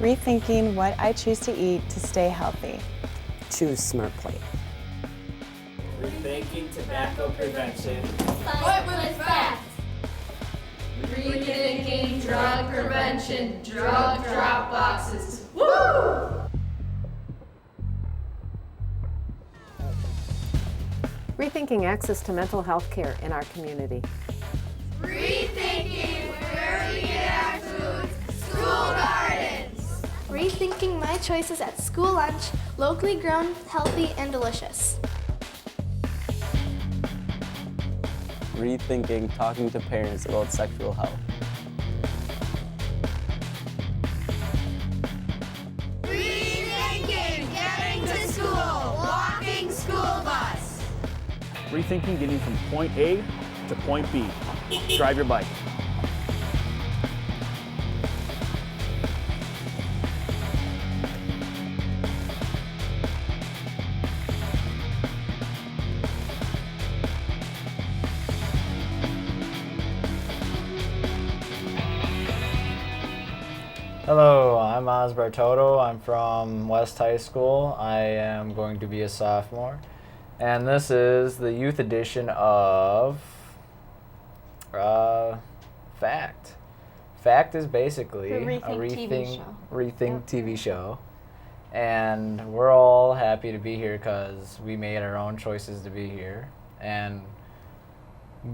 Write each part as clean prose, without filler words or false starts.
rethinking what I choose to eat to stay healthy. Choose Smart Plate. Rethinking tobacco prevention. But with fact. Rethinking drug prevention. Drug drop boxes. Woo! Rethinking access to mental health care in our community. Rethinking where we get our foods. School gardens. Rethinking my choices at school lunch, locally grown, healthy, and delicious. Rethinking talking to parents about sexual health. Rethinking getting to school. Walking school bus. Rethinking getting from point A to point B. Drive your bike. Hello, I'm Oz Bartoto. I'm from West High School. I am going to be a sophomore. And this is the youth edition of Fact. Fact is basically a rethink TV show. And we're all happy to be here because we made our own choices to be here. And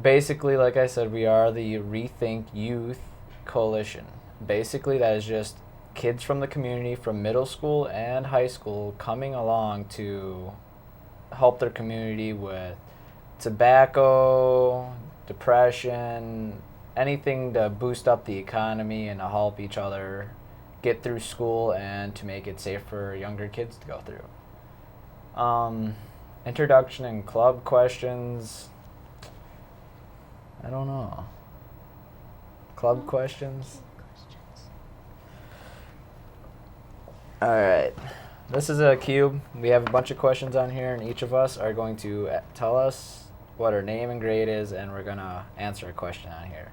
basically, like I said, we are the Rethink Youth Coalition. Basically, that is just kids from the community from middle school and high school coming along to help their community with tobacco, depression, anything to boost up the economy and to help each other get through school and to make it safe for younger kids to go through. Introduction and club questions. I don't know. Club questions? All right, this is a cube. We have a bunch of questions on here, and each of us are going to tell us what our name and grade is, and we're gonna answer a question on here.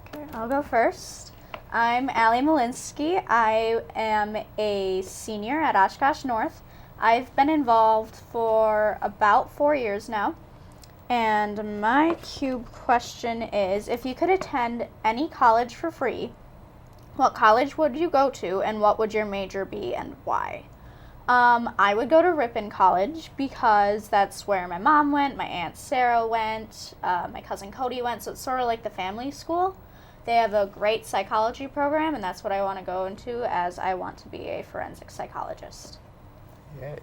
Okay, I'll go first. I'm Allie Malinsky. I am a senior at Oshkosh North. I've been involved for about 4 years now. And my cube question is, if you could attend any college for free, what college would you go to, and what would your major be, and why? I would go to Ripon College because that's where my mom went, my Aunt Sarah went, my cousin Cody went, so it's sort of like the family school. They have a great psychology program, and that's what I want to go into, as I want to be a forensic psychologist. Yay.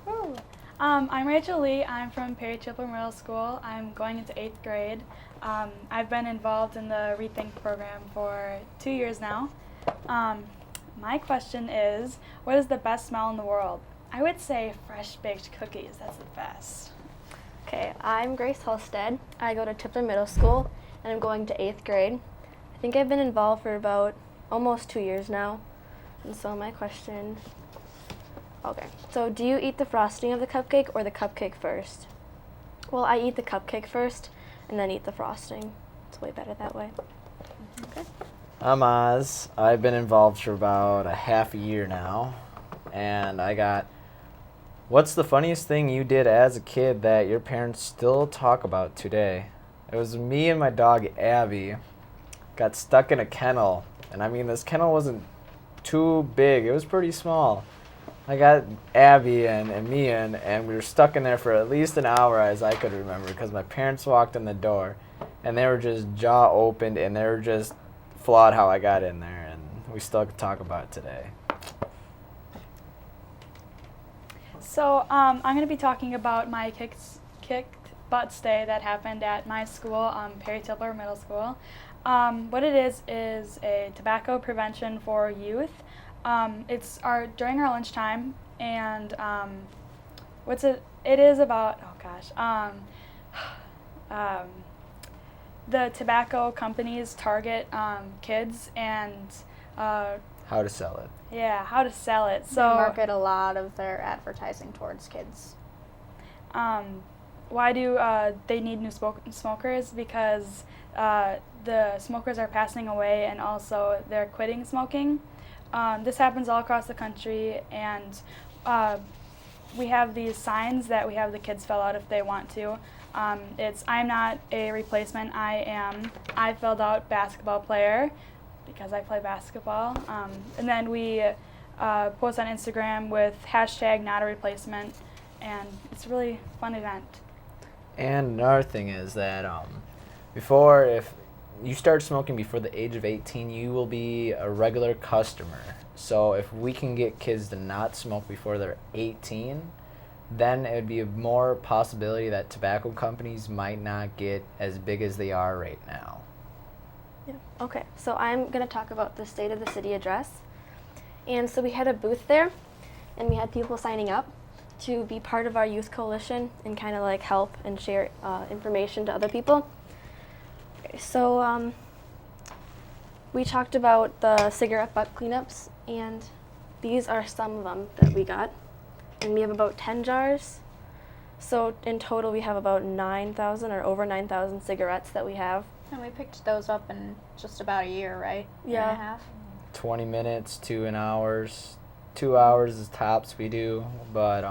Ooh. I'm Rachel Lee. I'm from Perry Chipper Middle School. I'm going into 8th grade. I've been involved in the Rethink program for 2 years now. My question is, what is the best smell in the world? I would say fresh baked cookies. That's the best. Okay, I'm Grace Halstead. I go to Tipton Middle School, and I'm going to 8th grade. I think I've been involved for about almost 2 years now. And so my question, okay, so do you eat the frosting of the cupcake or the cupcake first? Well, I eat the cupcake first and then eat the frosting. It's way better that way. Okay. I'm Oz. I've been involved for about a half a year now, and I got, what's the funniest thing you did as a kid that your parents still talk about today? It was me and my dog Abby got stuck in a kennel, and I mean, this kennel wasn't too big. It was pretty small. I got Abby and me in, and we were stuck in there for at least an hour, as I could remember, because my parents walked in the door, and they were just jaw opened, and they were just flawed how I got in there, and we still talk about it today. So I'm going to be talking about my kicked butt stay that happened at my school, Perry Tilber Middle School. What it is a tobacco prevention for youth. It's during our lunchtime, and it is about, the tobacco companies target kids and how to sell it. Yeah, how to sell it. So they market a lot of their advertising towards kids. Why do they need new smokers? Because the smokers are passing away, and also they're quitting smoking. this happens all across the country, and we have these signs that we have the kids fill out if they want to. It's I'm not a replacement, I filled out basketball player because I play basketball. And then we post on Instagram with hashtag not a replacement, and it's a really fun event. And another thing is that if you start smoking before the age of 18, you will be a regular customer. So if we can get kids to not smoke before they're 18, then it would be a more possibility that tobacco companies might not get as big as they are right now. Yeah. Okay, so I'm going to talk about the State of the City address. And so we had a booth there, and we had people signing up to be part of our youth coalition and kind of like help and share information to other people. Okay, so we talked about the cigarette butt cleanups, and these are some of them that we got. And we have about 10 jars. So in total we have about 9,000 or over 9,000 cigarettes that we have. And we picked those up in just about a year, right? Yeah. Year and a half. 20 minutes to an hours. 2 hours is tops we do, but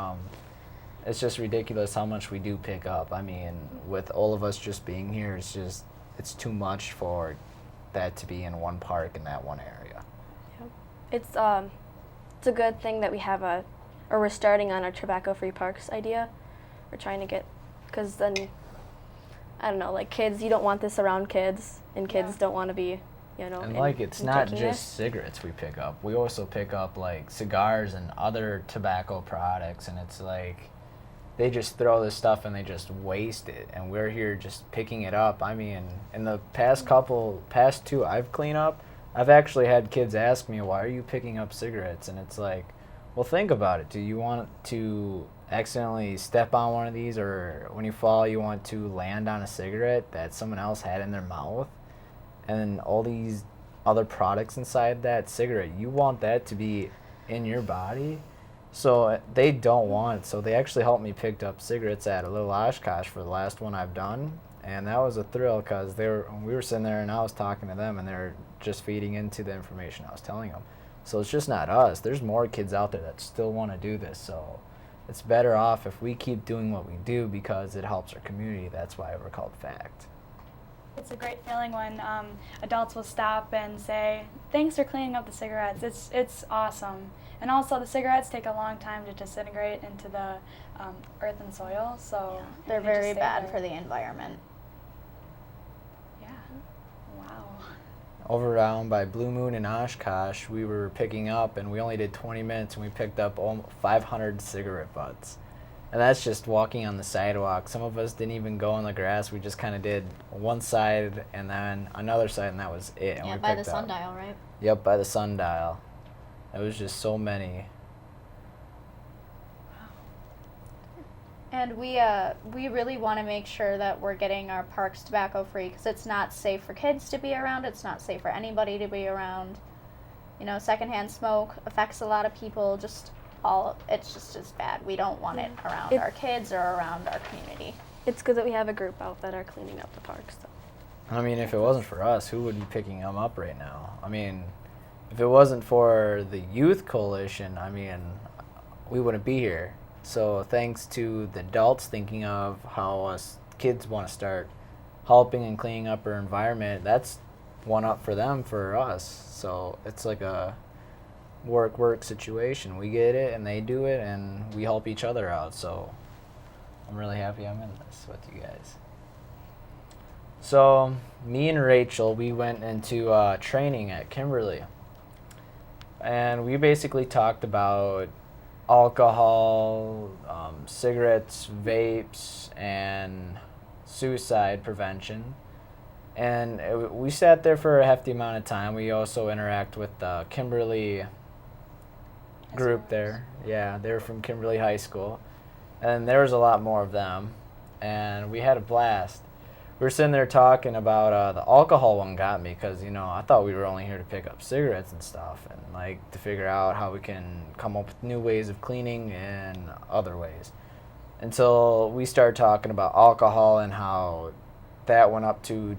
it's just ridiculous how much we do pick up. I mean, with all of us just being here, it's too much for that to be in one park in that one area. Yep. It's a good thing that we have or we're starting on our tobacco-free parks idea. We're trying to get, because then, I don't know, like kids, you don't want this around kids, and kids don't want to be, you know. And it's not just cigarettes we pick up. We also pick up like cigars and other tobacco products, and it's like they just throw this stuff and they just waste it, and we're here just picking it up. I mean, in the past two I've cleaned up, I've actually had kids ask me, why are you picking up cigarettes? And it's like, well, think about it. Do you want to accidentally step on one of these, or when you fall, you want to land on a cigarette that someone else had in their mouth? And then all these other products inside that cigarette, you want that to be in your body? So they don't want it. So they actually helped me pick up cigarettes at a little Oshkosh for the last one I've done. And that was a thrill because we were sitting there and I was talking to them and they were just feeding into the information I was telling them. So it's just not us. There's more kids out there that still want to do this. So it's better off if we keep doing what we do because it helps our community. That's why we're called FACT. It's a great feeling when adults will stop and say, thanks for cleaning up the cigarettes. It's awesome. And also the cigarettes take a long time to disintegrate into the earth and soil. So They're they just very stay bad there. for the environment. Yeah. Wow. Over around by Blue Moon and Oshkosh, we were picking up, and we only did 20 minutes, and we picked up 500 cigarette butts. And that's just walking on the sidewalk. Some of us didn't even go on the grass. We just kind of did one side and then another side, and that was it. And Yeah, we by the picked up. sundial, right? Yep, by the sundial. It was just so many. And we really want to make sure that we're getting our parks tobacco free because it's not safe for kids to be around. It's not safe for anybody to be around. You know, secondhand smoke affects a lot of people. It's just as bad. We don't want it around our kids or around our community. It's good that we have a group out that are cleaning up the parks. So. I mean, if it wasn't for us, who would be picking them up right now? I mean, if it wasn't for the Youth Coalition, I mean, we wouldn't be here. So thanks to the adults thinking of how us kids want to start helping and cleaning up our environment, that's one up for them for us. So it's like a work situation. We get it and they do it and we help each other out. So I'm really happy I'm in this with you guys. So me and Rachel, we went into training at Kimberly, and we basically talked about alcohol, cigarettes, vapes, and suicide prevention. And we sat there for a hefty amount of time. We also interact with the Kimberly group there. Yeah, they were from Kimberly High School. And there was a lot more of them. And we had a blast. We were sitting there talking about the alcohol one got me because, you know, I thought we were only here to pick up cigarettes and stuff and, like, to figure out how we can come up with new ways of cleaning and other ways. Until we started talking about alcohol and how that went up to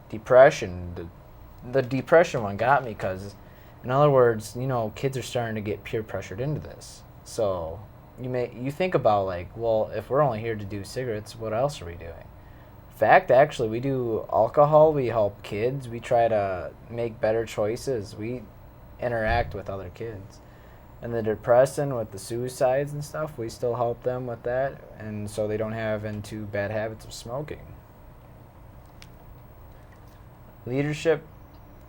depression. The depression one got me because In other words, kids are starting to get peer pressured into this. So you think about like, well, if we're only here to do cigarettes, what else are we doing? In fact, actually, we do alcohol. We help kids. We try to make better choices. We interact with other kids. And the depression with the suicides and stuff, we still help them with that, and so they don't have into bad habits of smoking. Leadership.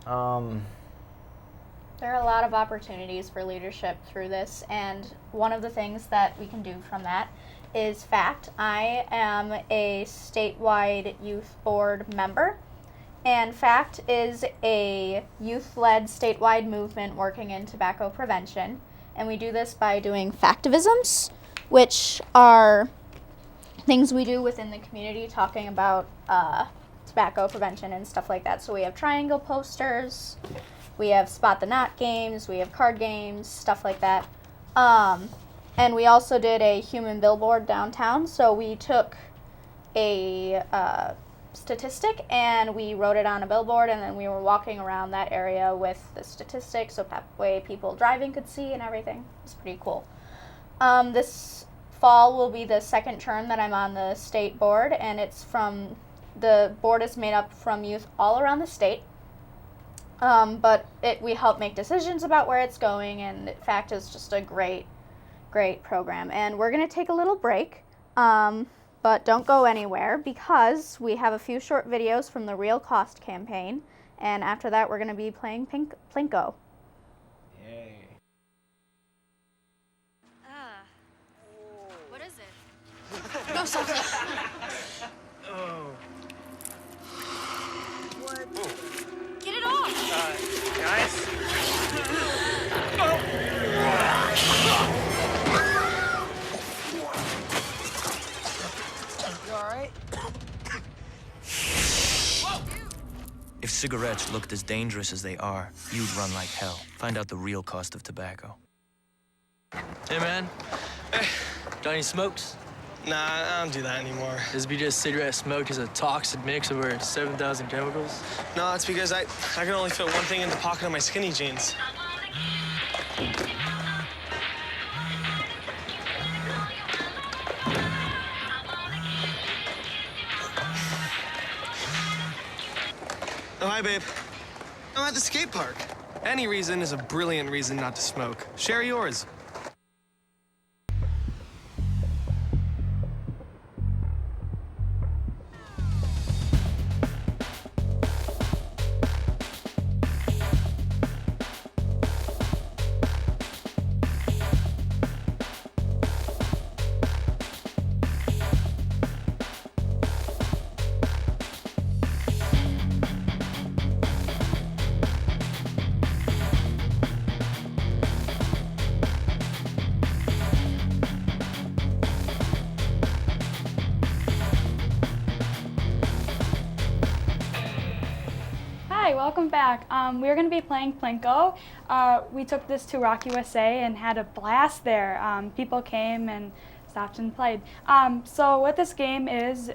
There are a lot of opportunities for leadership through this, and one of the things that we can do from that is FACT. I am a statewide youth board member, and FACT is a youth-led statewide movement working in tobacco prevention, and we do this by doing factivisms, which are things we do within the community talking about tobacco prevention and stuff like that. So we have triangle posters, we have spot the knot games, we have card games, stuff like that. And we also did a human billboard downtown. So we took a statistic and we wrote it on a billboard, and then we were walking around that area with the statistics so that way people driving could see and everything. It's pretty cool. This fall will be the second term that I'm on the state board, and the board is made up from youth all around the state. But we help make decisions about where it's going, and in fact is just a great program. And we're going to take a little break, but don't go anywhere because we have a few short videos from the Real Cost campaign, and after that we're going to be playing Plinko. Yay. What is it? No, stop. Oh. What? Get it off! Guys? You alright? If cigarettes looked as dangerous as they are, you'd run like hell. Find out the real cost of tobacco. Hey, man. Hey. Got any smokes? Nah, I don't do that anymore. This be just cigarette smoke is a toxic mix of over 7,000 chemicals. No, it's because I can only fit one thing in the pocket of my skinny jeans. Oh, hi, babe. I'm at the skate park. Any reason is a brilliant reason not to smoke. Share yours. Hi, welcome back. We're going to be playing Plinko. We took this to Rock USA and had a blast there. People came and stopped and played. So what this game is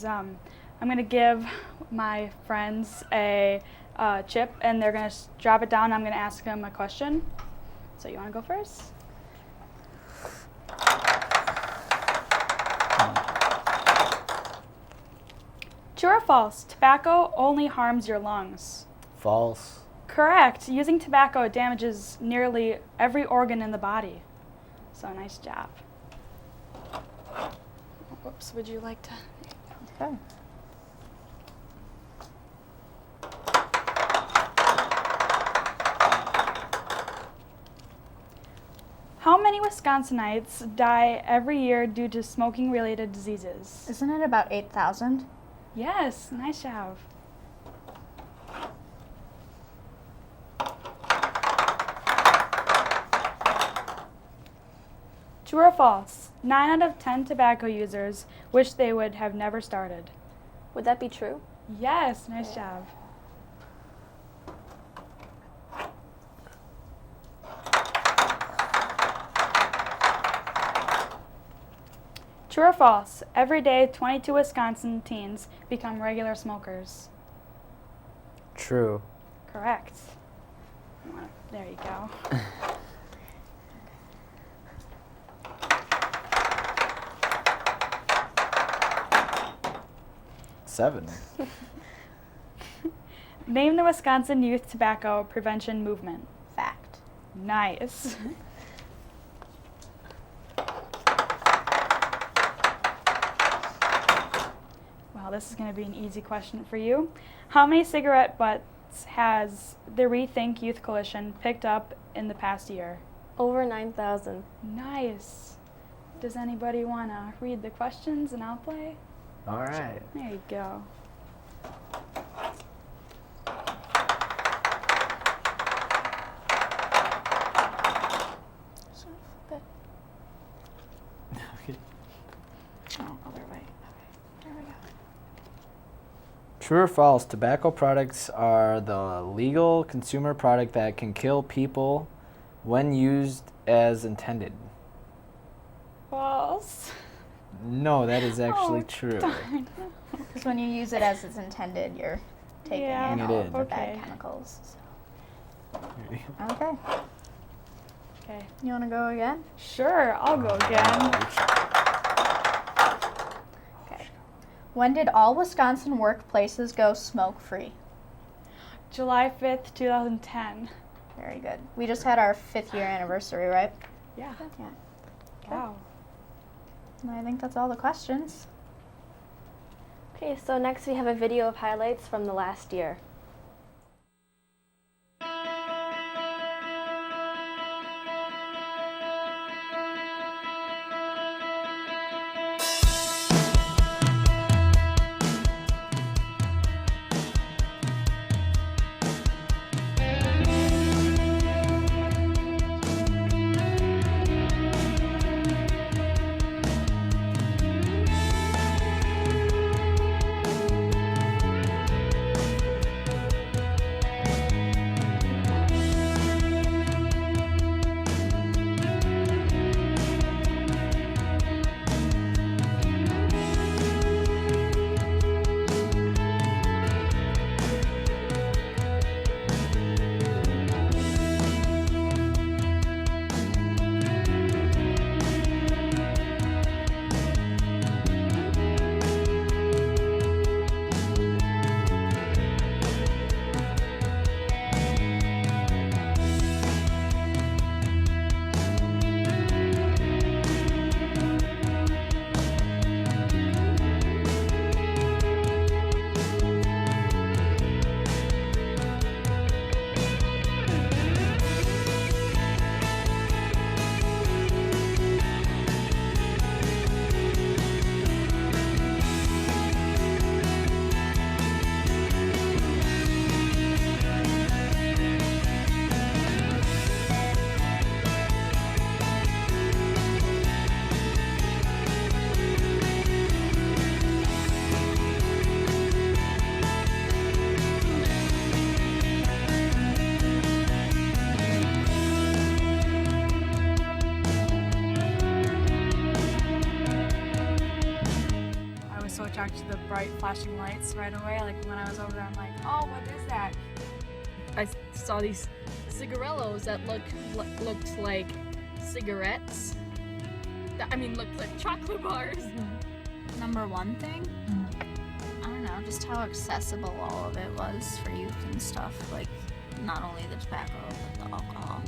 I'm going to give my friends a chip, and they're going to drop it down. I'm going to ask them a question. So you want to go first? True or false? Tobacco only harms your lungs. False. Correct. Using tobacco damages nearly every organ in the body. So nice job. Whoops, would you like to? Okay. How many Wisconsinites die every year due to smoking-related diseases? Isn't it about 8,000? Yes, nice job. True or false? 9 out of 10 tobacco users wish they would have never started. Would that be true? Yes, nice job. True or false? Every day, 22 Wisconsin teens become regular smokers. True. Correct. There you go. Seven. Name the Wisconsin Youth Tobacco Prevention Movement. Fact. Nice. Well, this is going to be an easy question for you. How many cigarette butts has the Rethink Youth Coalition picked up in the past year? Over 9,000. Nice. Does anybody want to read the questions and I'll play? All right. There you go. Oh, other way. There we go. True or false, tobacco products are the legal consumer product that can kill people when used as intended. False. No, that is actually true. Darn. Because when you use it as it's intended, you're taking Yeah. in It all is. of the Okay. bad chemicals. Okay. Okay. You want to go again? Sure, I'll go again. Okay. When did all Wisconsin workplaces go smoke-free? July 5th, 2010. Very good. We just had our 5th year anniversary, right? Yeah. Yeah. Wow. And I think that's all the questions. Okay, so next we have a video of highlights from the last year. attracted to the bright flashing lights right away. Like when I was over there, I'm like, oh, what is that? I saw these cigarillos that looked like cigarettes. Looked like chocolate bars. Number one thing, I don't know, just how accessible all of it was for youth and stuff. Like, not only the tobacco, but the alcohol.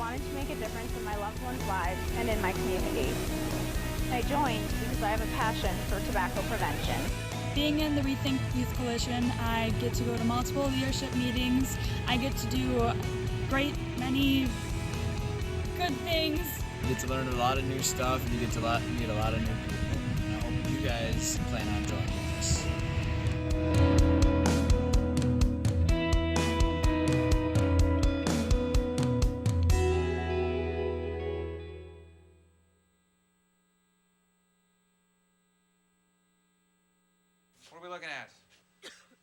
wanted to make a difference in my loved ones' lives and in my community. I joined because I have a passion for tobacco prevention. Being in the Rethink Youth Coalition, I get to go to multiple leadership meetings. I get to do many good things. You get to learn a lot of new stuff, and you get to meet a lot of new people. And I hope you guys plan on joining us. What are we looking at?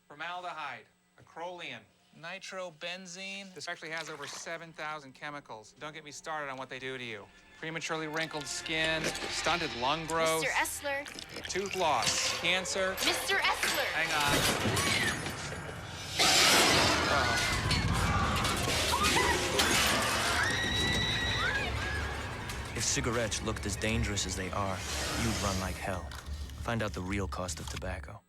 Formaldehyde, acrolein, nitrobenzene. This actually has over 7,000 chemicals. Don't get me started on what they do to you. Prematurely wrinkled skin, stunted lung growth. Mr. Essler. Tooth loss, cancer. Mr. Essler. Hang on. If cigarettes looked as dangerous as they are, you'd run like hell. Find out the real cost of tobacco.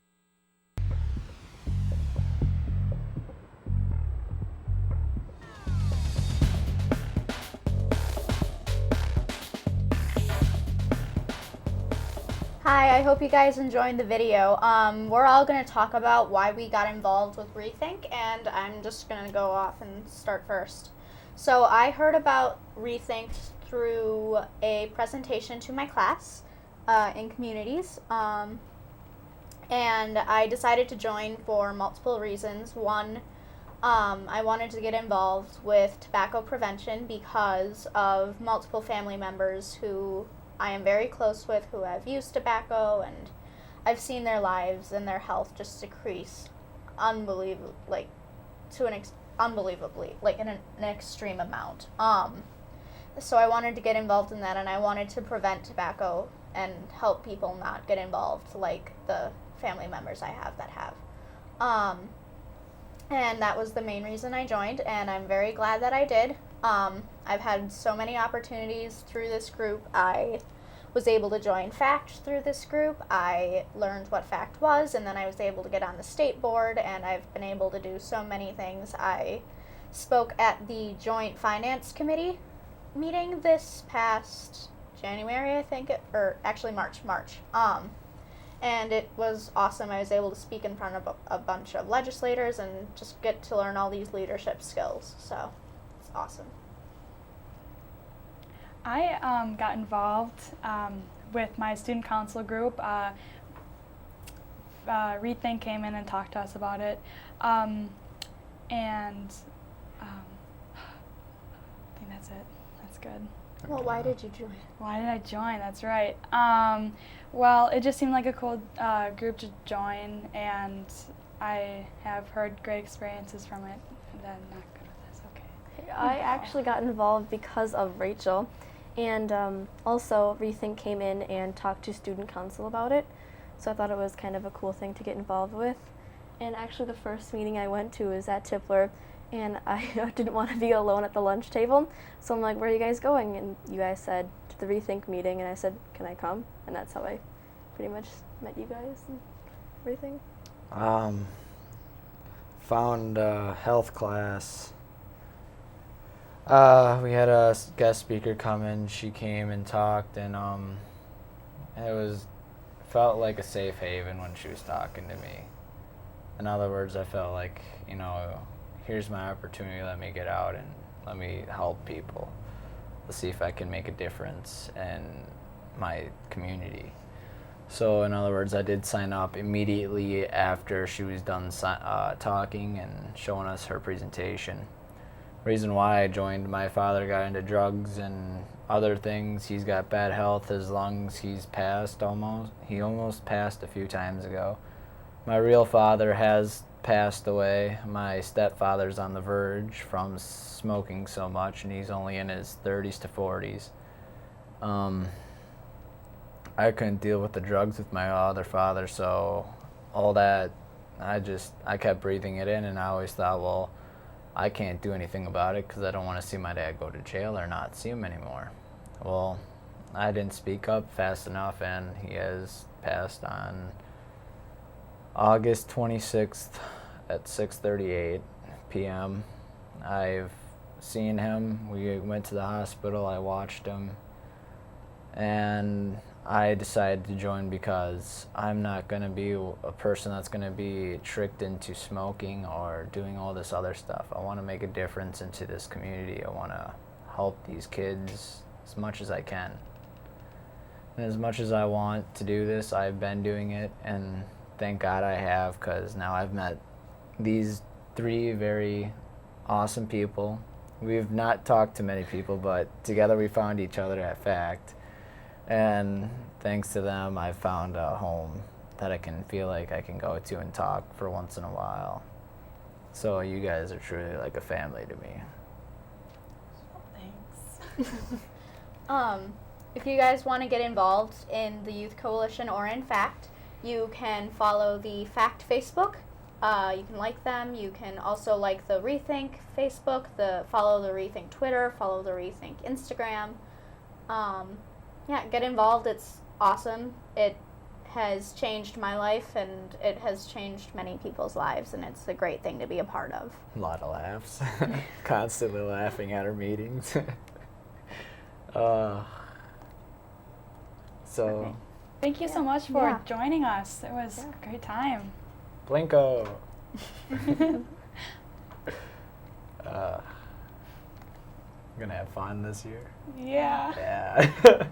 Hi, I hope you guys enjoyed the video. We're all going to talk about why we got involved with Rethink, and I'm just going to go off and start first. So I heard about Rethink through a presentation to my class in communities, and I decided to join for multiple reasons. One, I wanted to get involved with tobacco prevention because of multiple family members who I am very close with who have used tobacco, and I've seen their lives and their health just decrease unbelievably, in an extreme amount. So I wanted to get involved in that, and I wanted to prevent tobacco and help people not get involved like the family members I have that have. And that was the main reason I joined, and I'm very glad that I did. I've had so many opportunities through this group. I was able to join FACT through this group. I learned what FACT was, and then I was able to get on the state board, and I've been able to do so many things. I spoke at the Joint Finance Committee meeting this past January, I think, or actually March. And it was awesome. I was able to speak in front of a bunch of legislators and just get to learn all these leadership skills. So it's awesome. I got involved with my student council group. Rethink came in and talked to us about it. I think that's it. That's good. Well, why did you join? Why did I join? That's right. Well, it just seemed like a cool group to join, and I have heard great experiences from it. Then not good with this. Okay. I actually got involved because of Rachel, and also Rethink came in and talked to student council about it, so I thought it was kind of a cool thing to get involved with. And actually the first meeting I went to was at Tipler, and I didn't want to be alone at the lunch table, so I'm like, where are you guys going? And you guys said, to the Rethink meeting, and I said, can I come? And that's how I pretty much met you guys and everything. Found a health class. We had a guest speaker come in. She came and talked, and felt like a safe haven when she was talking to me. In other words, I felt like, here's my opportunity, let me get out and let me help people. Let's see if I can make a difference in my community. So in other words, I did sign up immediately after she was done talking and showing us her presentation. Reason why I joined, my father got into drugs and other things. He's got bad health. His lungs, he almost passed a few times ago. My real father has passed away. My stepfather's on the verge from smoking so much, and he's only in his 30s to 40s. I couldn't deal with the drugs with my other father, so all that, I kept breathing it in, and I always thought, well, I can't do anything about it because I don't want to see my dad go to jail or not see him anymore. Well, I didn't speak up fast enough, and he has passed on August 26th at 6:38 p.m. I've seeing him. We went to the hospital, I watched him, and I decided to join because I'm not going to be a person that's going to be tricked into smoking or doing all this other stuff. I want to make a difference into this community. I want to help these kids as much as I can. And as much as I want to do this, I've been doing it, and thank God I have, because now I've met these 3 very awesome people. We've not talked to many people, but together we found each other at FACT. And thanks to them, I found a home that I can feel like I can go to and talk for once in a while. So you guys are truly like a family to me. Thanks. If you guys want to get involved in the Youth Coalition or in FACT, you can follow the FACT Facebook. You can like them. You can also like the Rethink Facebook, follow the Rethink Twitter, follow the Rethink Instagram. Yeah, get involved. It's awesome. It has changed my life, and it has changed many people's lives, and it's a great thing to be a part of. A lot of laughs. Constantly laughing at our meetings. So. Thank you so much for joining us. It was a great time. Blinko. Gonna have fun this year. Yeah. Yeah.